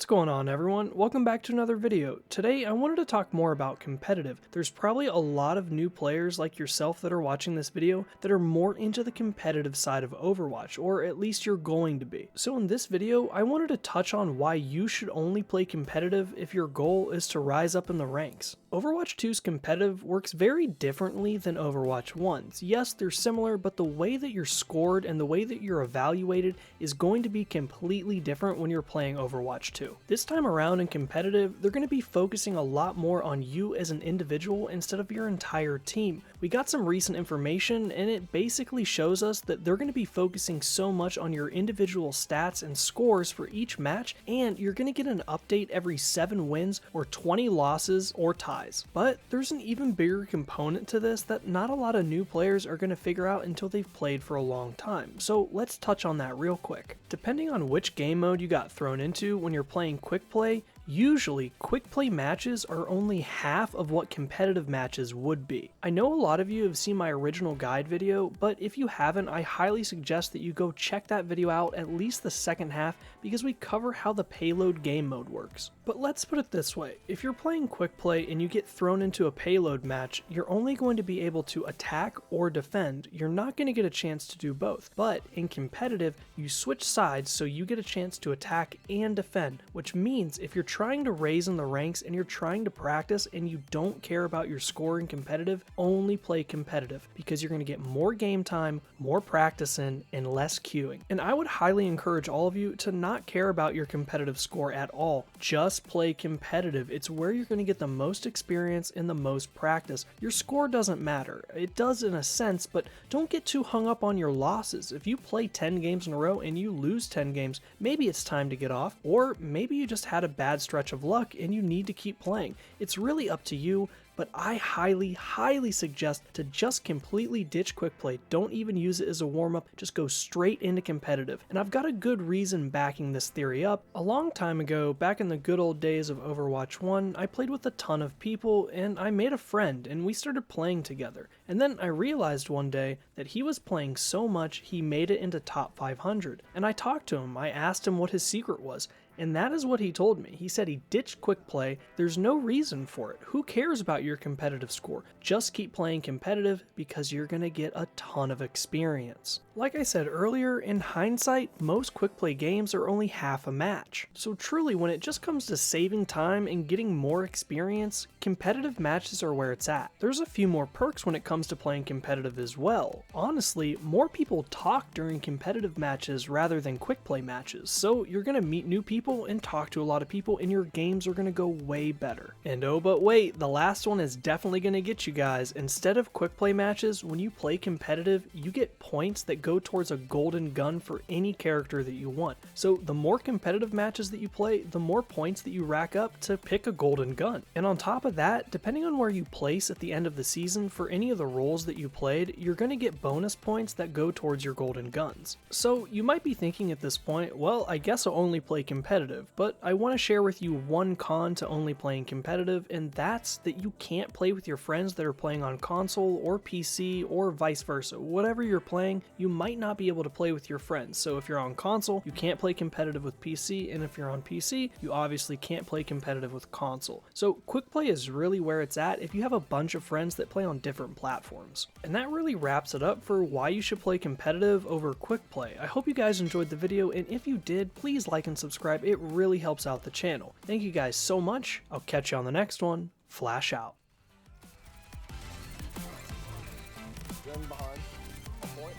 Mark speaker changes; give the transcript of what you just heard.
Speaker 1: What's going on, everyone? Welcome back to another video. Today I wanted to talk more about competitive. There's probably a lot of new players like yourself that are watching this video that are more into the competitive side of Overwatch, or at least you're going to be. So in this video, I wanted to touch on why you should only play competitive if your goal is to rise up in the ranks. Overwatch 2's competitive works very differently than Overwatch 1's. Yes, they're similar, but the way that you're scored and the way that you're evaluated is going to be completely different when you're playing Overwatch 2. This time around in competitive, they're going to be focusing a lot more on you as an individual instead of your entire team. We got some recent information and it basically shows us that they're going to be focusing so much on your individual stats and scores for each match, and you're going to get an update every 7 wins or 20 losses or ties. But there's an even bigger component to this that not a lot of new players are going to figure out until they've played for a long time. So let's touch on that real quick. Depending on which game mode you got thrown into when you're playing quick play, usually, quick play matches are only half of what competitive matches would be. I know a lot of you have seen my original guide video, but if you haven't, I highly suggest that you go check that video out, at least the second half, because we cover how the payload game mode works. But let's put it this way, if you're playing quick play and you get thrown into a payload match, you're only going to be able to attack or defend. You're not going to get a chance to do both. But in competitive, you switch sides so you get a chance to attack and defend, which means if you're trying to raise in the ranks and you're trying to practice and you don't care about your score in competitive, only play competitive because you're going to get more game time, more practice in, and less queuing. And I would highly encourage all of you to not care about your competitive score at all. Just play competitive. It's where you're going to get the most experience and the most practice. Your score doesn't matter. It does in a sense, but don't get too hung up on your losses. If you play 10 games in a row and you lose 10 games, maybe it's time to get off, or maybe you just had a bad stretch of luck and you need to keep playing. It's really up to you, but I highly suggest to just completely ditch quick play. Don't even use it as a warm-up, just go straight into competitive. And I've got a good reason backing this theory up. A long time ago, back in the good old days of Overwatch 1, I played with a ton of people and I made a friend and we started playing together. And then I realized one day that he was playing so much he made it into top 500. And I talked to him, I asked him what his secret was. And that is what he told me. He said he ditched quick play. There's no reason for it. Who cares about your competitive score? Just keep playing competitive because you're going to get a ton of experience. Like I said earlier, in hindsight, most quick play games are only half a match. So truly, when it just comes to saving time and getting more experience, competitive matches are where it's at. There's a few more perks when it comes to playing competitive as well. Honestly, more people talk during competitive matches rather than quick play matches. So you're going to meet new people and talk to a lot of people, and your games are going to go way better. And oh, but wait, the last one is definitely going to get you guys. Instead of quick play matches, when you play competitive, you get points that go towards a golden gun for any character that you want. So the more competitive matches that you play, the more points that you rack up to pick a golden gun. And on top of that, depending on where you place at the end of the season for any of the roles that you played, you're going to get bonus points that go towards your golden guns. So you might be thinking at this point, well, I guess I'll only play competitive, but I want to share with you one con to only playing competitive, and that's that you can't play with your friends that are playing on console or PC or vice versa. Whatever you're playing, you might not be able to play with your friends. So if you're on console, you can't play competitive with PC, and if you're on PC, you obviously can't play competitive with console. So quick play is really where it's at if you have a bunch of friends that play on different platforms. And that really wraps it up for why you should play competitive over quick play. I hope you guys enjoyed the video, and if you did, please like and subscribe. It really helps out the channel. Thank you guys so much. I'll catch you on the next one. Flash out.
Speaker 2: Gun behind. A point.